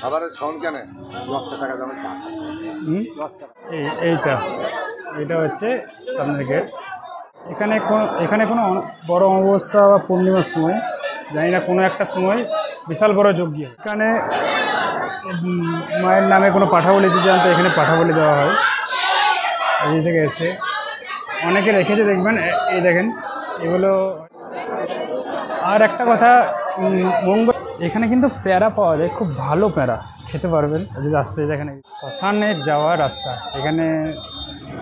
খাবারের সাউন্ড কেন 10 টাকা দামের চা? এইটা এটা হচ্ছে সামনের গেট। এখানে কোনো বড় অমাবস্যা বা পূর্ণিমার সময়, জানি না কোনো একটা সময় বিশাল বড় যজ্ঞ। এখানে মায়ের নামে কোনো পাঠা বলি দিতে চান তো এখানে পাঠা বলি দেওয়া হয়। এই থেকে এসে অনেকে রেখেছে, দেখবেন এই দেখেন এগুলো। আর একটা কথা, মঙ্গল এখানে কিন্তু প্যারা পাওয়া যায়, খুব ভালো প্যারা খেতে পারবেন যদি আসতে। দেখেন শ্মশানে যাওয়ার রাস্তা, এখানে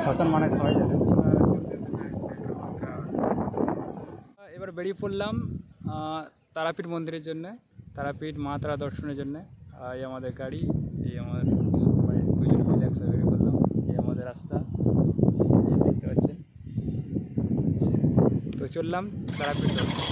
শ্মশান মানে সবাই জানে। এবার বেরিয়ে পড়লাম তারাপীঠ মন্দিরের জন্যে, তারাপীঠ মা তারা দর্শনের জন্যে। এই আমাদের গাড়ি, এই আমার সবাই দুজন মিলে একসাথে বেরিয়ে পড়লাম। এই আমাদের রাস্তা দেখতে পাচ্ছেন। তো চললাম তারাপীঠ দর্শন।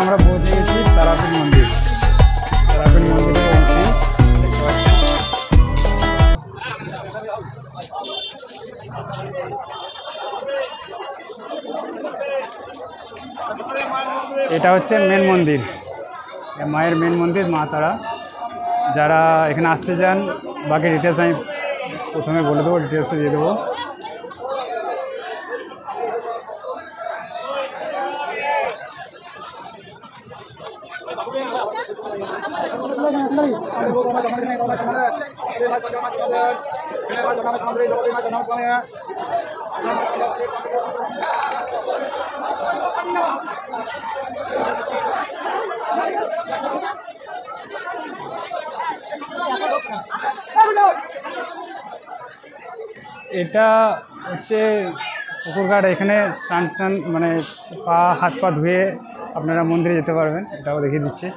আমরা পৌঁছে গেছি তারাপীঠ মন্দির। তারাপীঠ মন্দিরের এন্ট্রি দেখতে পাচ্ছেন। এটা হচ্ছে মেন মন্দির, মায়ের মেন মন্দির মা তারা। যারা এখানে আসতে চান, বাকি ডিটেলস আমি প্রথমে বলে দেবো, ডিটেলসে দিয়ে দেবো। এটা হচ্ছে পুকুরঘাট। এখানে স্নান টান মানে হাত পা ধুয়ে আপনারা মন্দিরে যেতে পারবেন, এটাও দেখিয়ে দিচ্ছি।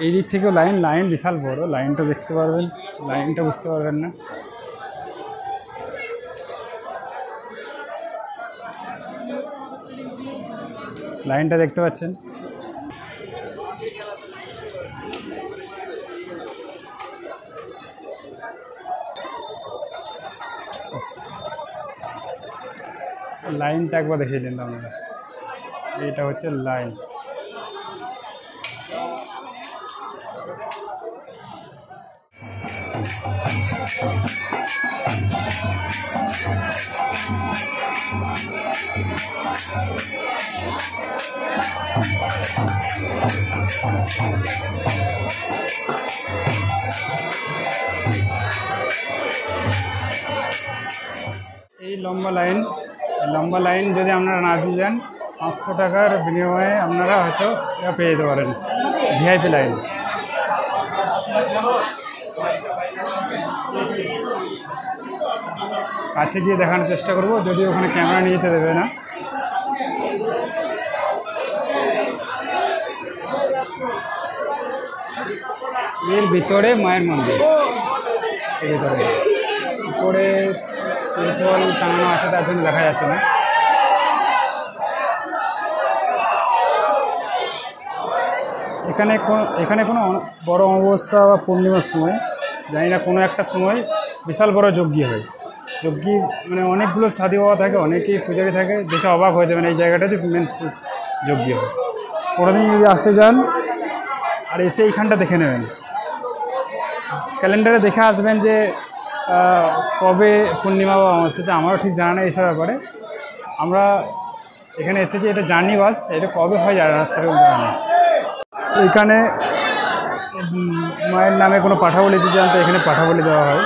এই দিক থেকেও লাইন বিশাল বড়, লাইনটা দেখতে পারবেন, লাইনটা বুঝতে পারবেন না। লাইনটা দেখতে পাচ্ছেন। লাইনটা একবার দেখিয়ে দিন আমরা। এইটা হচ্ছে লাইন। এই লম্বা লাইন যদি আপনারা না দিয়ে যান, 500 টাকার বিনিময়ে আপনারা হয়তো পেয়ে যেতে পারেন ভিআইপি লাইন। কাছে গিয়ে দেখানোর চেষ্টা করব, যদি ওখানে ক্যামেরা নিয়ে যেতে দেবে না। এর ভিতরে মায়ের মন্দির, এর ভিতরে উপরে তিরপল টাঙানো আছে, তার জন্য দেখা যাচ্ছে না। এখানে কোনো বড় অমাবস্যা বা পূর্ণিমার সময়, জানি না কোনো একটা সময় বিশাল বড় যজ্ঞ হয়। যজ্ঞ মানে অনেকগুলো সাধু বাবা থাকে, অনেকেই পূজারী থাকে, দেখে অবাক হয়ে যাবেন। এই জায়গাটাতে মেন যজ্ঞ হয়। কোনোদিন যদি আসতে চান আর এসে এইখানটা দেখে নেবেন, ক্যালেন্ডারে দেখে আসবেন যে কবে পূর্ণিমা বা অমাবস্যা। আমারও ঠিক জানা নেই এসব ব্যাপারে। আমরা এখানে এসেছি, এটা জার্নি বাস, এটা কবে হয় জানা সেরকম জানা নেই। এখানে মায়ের নামে কোনো পাঠা বলি দিতে চান তো এখানে পাঠা বলি দেওয়া হয়।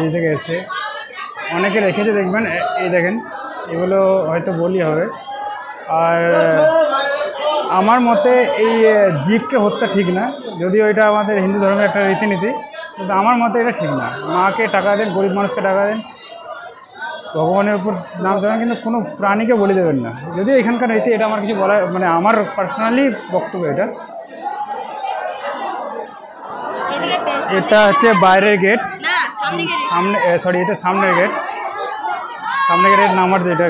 এই থেকে এসে অনেকে রেখেছে দেখবেন, এই দেখেন এগুলো হয়তো বলি হবে। আর আমার মতে এই জীবকে হত্যা ঠিক না, যদিও এটা আমাদের হিন্দু ধর্মের একটা রীতিনীতি, কিন্তু আমার মতে এটা ঠিক না। মাকে টাকা দেন, গরিব মানুষকে টাকা দেন, ভগবানের উপর নাম জানান, কিন্তু কোনো প্রাণীকে বলি দেবেন না। যদিও এখানকার রীতি, এটা আমার কিছু বলা মানে আমার পার্সোনালি বক্তব্য এটা। এটা হচ্ছে বাইরের গেট, সামনে সরি এটা সামনের গেট, সামনে গেটের নামার যেটা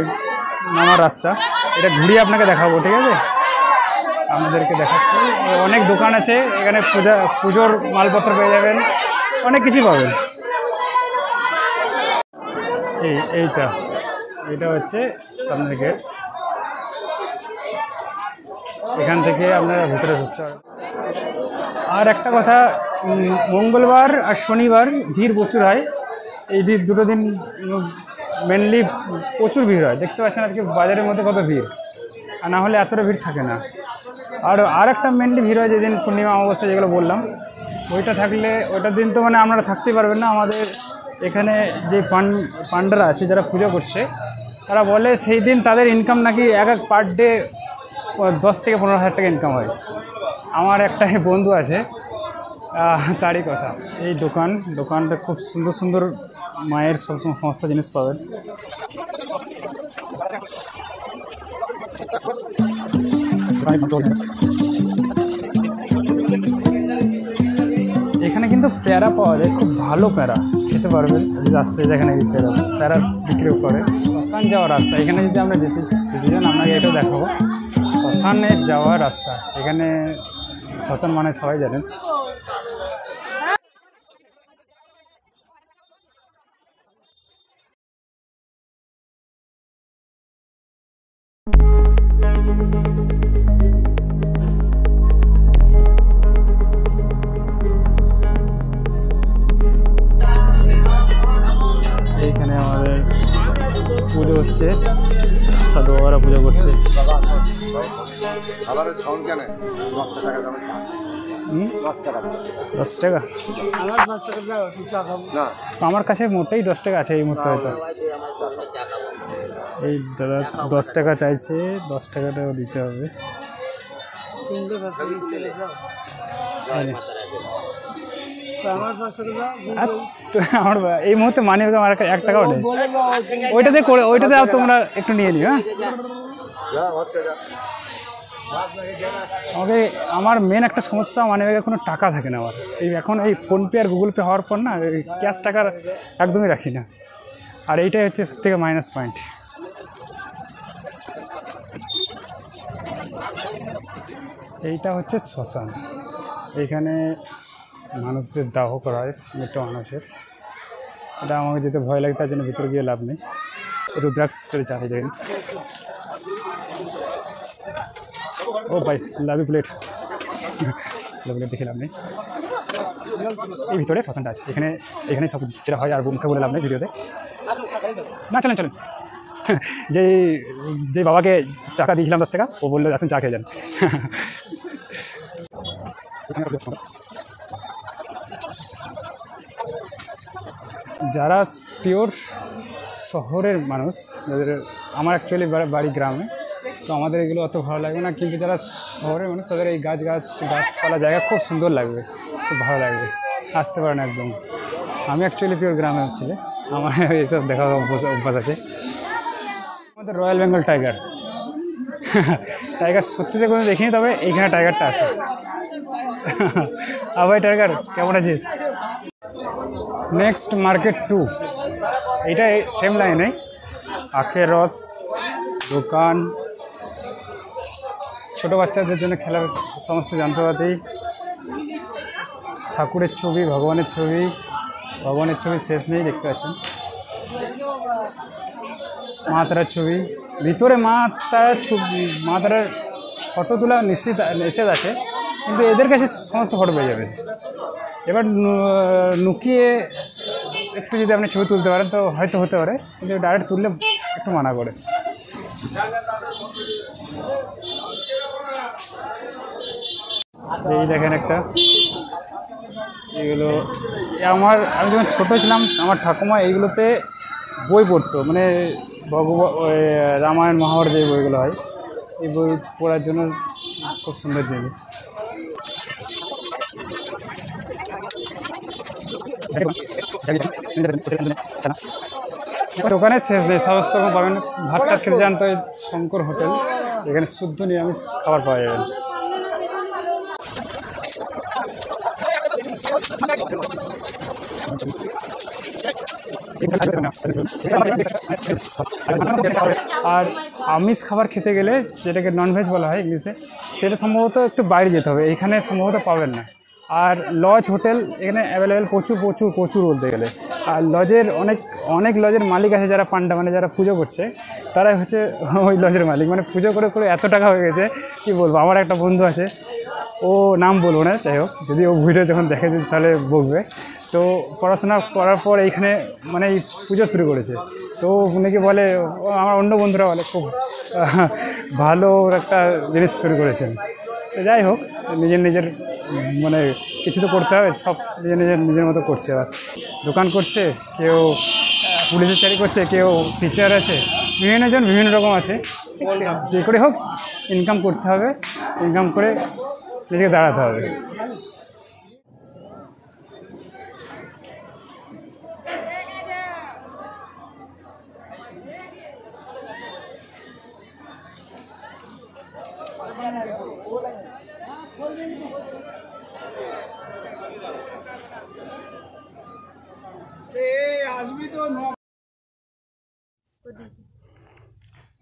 নামার রাস্তা, এটা ঘুরিয়ে আপনাকে দেখাবো, ঠিক আছে? আপনাদেরকে দেখাচ্ছি। অনেক দোকান আছে এখানে, পুজোর মালপত্র পেয়ে যাবেন, অনেক কিছু পাবেন। এইটা হচ্ছে সামনের গেট, এখান থেকে আপনারা ভিতরে ঢুকতে পারবেন। আর একটা কথা, মঙ্গলবার আর শনিবার ভিড় প্রচুর হয়। এই দুটো দিন মেনলি প্রচুর ভিড় হয়। দেখতে পাচ্ছেন আজকে বাজারের মধ্যে কত ভিড়, আর না হলে এতটা ভিড় থাকে না। আর একটা মেনলি ভিড় হয় যেদিন পূর্ণিমা অমাবস্যা, যেগুলো বললাম, ওইটা থাকলে ওইটার দিন তো মানে আপনারা থাকতেই পারবেন না। আমাদের এখানে যে পান্ডারা আছে যারা পুজো করছে, তারা বলে সেই দিন তাদের ইনকাম নাকি এক পার ডে 10 থেকে 15,000 টাকা ইনকাম হয়। আমার একটা বন্ধু আছে, তারই কথা। এই দোকানটা খুব সুন্দর সুন্দর মায়ের সমস্ত জিনিস পাবেন। এখানে কিন্তু প্যারা পাওয়া যায়, খুব ভালো প্যারা খেতে পারবেন। রাস্তায় যেখানে এই প্যারা বিক্রিও করে। শ্মশান যাওয়ার রাস্তা, এখানে যদি আমরা যেতে চান আপনাকে এটাও দেখাবো। শ্মশানে যাওয়ার রাস্তা, এখানে শ্মশান মানে সবাই জানেন। এইখানে আমাদের পুজো হচ্ছে, সাধু বাবারা পুজো করছে। দশ টাকা আমার কাছে মোটেই 10 টাকা আছে এই মুহূর্তে হয়তো। এই দাদা 10 টাকা চাইছে, 10 টাকাটাও দিতে হবে। আমার এই মুহূর্তে মানি আমার 1 টাকাও নেই। ওইটাতে তোমরা একটু নিয়ে নিও। হ্যাঁ, আমাকে আমার মেন একটা সমস্যা, মানে কোনো টাকা থাকে না আমার। এখন এই ফোনপে আর গুগল পে হওয়ার পর না, ক্যাশ টাকার একদমই রাখি না। আর এইটাই হচ্ছে সবথেকে মাইনাস পয়েন্ট। এইটা হচ্ছে শ্মশান, এইখানে মানুষদের দাহ করা হয়, মৃত মানুষের। এটা আমাকে যেতে ভয় লাগে, তার জন্য ভিতরে গিয়ে লাভ নেই। রুদ্রাক্ষ চাই যাবেন। ও ভাই, লাভি প্লেট দেখে লাভ নেই। এই ভিতরে শ্মশানটা আছে, এখানে সব যেটা হয়। আর মুখে বলে লাভ নেই ভিডিওতে। না, চলেন যে বাবাকে টাকা দিয়েছিলাম 10 টাকা, ও বললো আসুন চা খেয়ে যান। যারা পিওর শহরের মানুষ, যাদের, আমার অ্যাকচুয়ালি বাড়ি গ্রামে, তো আমাদের এগুলো অত ভালো লাগবে না, কিন্তু যারা শহরের মানুষ তাদের এই গাছপালা জায়গা খুব সুন্দর লাগবে, খুব ভালো লাগবে, আসতে পারেন একদম। আমি অ্যাকচুয়ালি পিওর গ্রামে হচ্ছে, আমার এইসব দেখা অভ্যাস আছে। আমাদের রয়্যাল বেঙ্গল টাইগার সত্যিতে কোনো দেখিনি, তবে এইখানে টাইগারটা আছে। ভাই টাইগার কেমন আছিস? নেক্সট মার্কেট 2, এইটা সেম লাইনে। আখের রস দোকান, ছোটো বাচ্চাদের জন্য খেলার সমস্ত যন্ত্রপাতি, ঠাকুরের ছবি, ভগবানের ছবি শেষ নেই, দেখতে পাচ্ছেন। মা তারার ছবি, ভিতরে মা তারার ফটো তোলা নিষেধ আছে, কিন্তু এদের কাছে সমস্ত ফটো পেয়ে যাবেন। এবার লুকিয়ে একটু যদি আপনি ছবি তুলতে পারেন তো হয়তো হতে পারে, কিন্তু ডাইরেক্ট তুললে একটু মানা করে। এই দেখেন একটা, এগুলো আমি যখন ছোটো ছিলাম আমার ঠাকুমা এইগুলোতে বই পড়তো, মানে রামায়ণ মহাভারত যে বইগুলো হয় এই বই পড়ার জন্য খুব সুন্দর জিনিস। দোকানে শেষ নেই, সমস্ত রকম পাবেন। ভাত টাস খেতে যান তো শঙ্কর হোটেল, এখানে শুদ্ধ নিরামিষ খাবার পাওয়া যাবে। আর আমিষ খাবার খেতে গেলে যেটাকে ননভেজ বলা হয় ইংলিশে, সেটা সম্ভবত একটু বাইরে যেতে হবে, এখানে সম্ভবত পাবেন না। আর লজ হোটেল এখানে অ্যাভেলেবেল প্রচুর প্রচুর প্রচুর বলতে গেলে। আর লজের অনেক লজের মালিক আছে যারা পান্ডা, মানে যারা পুজো করছে তারাই হচ্ছে ওই লজের মালিক। মানে পুজো করে করে এত টাকা হয়ে গেছে কী বলবো। আমার একটা বন্ধু আছে, ও নাম বলবো না, যাই হোক, যদি ও ভিডিও যখন দেখে তাহলে বলবে। তো পড়াশোনা করার পর এইখানে মানে এই পুজো শুরু করেছে। তো অনেকে বলে, আমার অন্য বন্ধুরা বলে খুব ভালো একটা জিনিস শুরু করেছেন। তো যাই হোক, নিজের মানে কিছু তো করতে হবে, সব নিজের মতো করছে। বাস দোকান করছে, কেউ পুলিশের চাকরি করছে, কেউ টিচার আছে, বিভিন্ন জন বিভিন্ন রকম আছে। যে করে হোক ইনকাম করতে হবে, ইনকাম করে নিজেকে দাঁড়াতে হবে।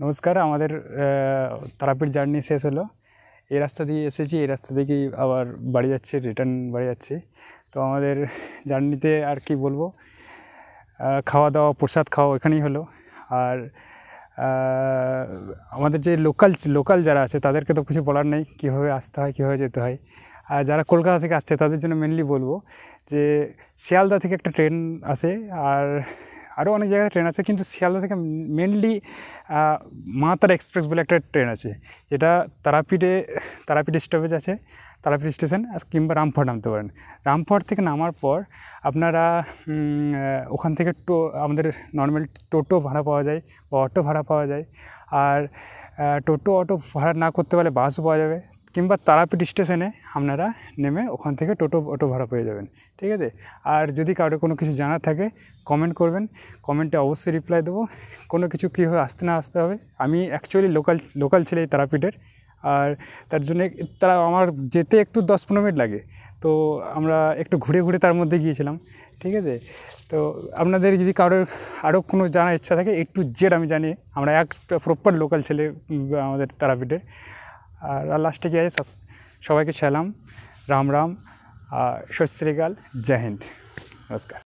নমস্কার, আমাদের তারাপীঠ জার্নি শেষ হলো। এই রাস্তা দিয়ে এসেছি, এই রাস্তা থেকেই আবার বাড়ি যাচ্ছে, রিটার্ন বাড়ি যাচ্ছি। তো আমাদের জার্নিতে আর কি বলবো, খাওয়া দাওয়া প্রসাদ খাওয়া এখানেই হলো। আর আমাদের যে লোকাল যারা আছে তাদেরকে তো কিছু বলার নেই, কীভাবে আসতে হয়, কীভাবে যেতে হয়। আর যারা কলকাতা থেকে আসছে তাদের জন্য মেনলি বলবো যে শিয়ালদা থেকে একটা ট্রেন আসে, আর আরও অনেক জায়গায় ট্রেন আছে, কিন্তু শিয়ালদা থেকে মেনলি মা তারা এক্সপ্রেস বলে একটা ট্রেন আছে, যেটা তারাপীঠ স্টপেজ আছে, তারাপীঠ স্টেশন, কিংবা রামপুরহাট নামতে পারেন। রামপুরহাট থেকে নামার পর আপনারা ওখান থেকে আমাদের নর্মাল টোটো ভাড়া পাওয়া যায় বা অটো ভাড়া পাওয়া যায়। আর অটো ভাড়া না করতে পারলে বাসও পাওয়া যাবে, কিংবা তারাপীঠ স্টেশনে আপনারা নেমে ওখান থেকে অটো ভাড়া পেয়ে যাবেন, ঠিক আছে। আর যদি কারো কোনো কিছু জানার থাকে কমেন্ট করবেন, কমেন্টে অবশ্যই রিপ্লাই দেবো। কোনো কিছু কীভাবে আসতে না আসতে হবে, আমি অ্যাকচুয়ালি লোকাল ছেলে এই তারাপীঠের, আর তার জন্য আমার যেতে একটু 10-15 মিনিট লাগে। তো আমরা একটু ঘুরে তার মধ্যে গিয়েছিলাম, ঠিক আছে। তো আপনাদের যদি কারোর আরও কোনো জানার ইচ্ছা থাকে, একটু জেড আমি জানি, আমরা প্রপার লোকাল ছেলে আমাদের তারাপীঠের। আর লাস্টে কি আছে, সবাইকে সালাম, রাম, সত শ্রী আকাল, জয় হিন্দ, নমস্কার।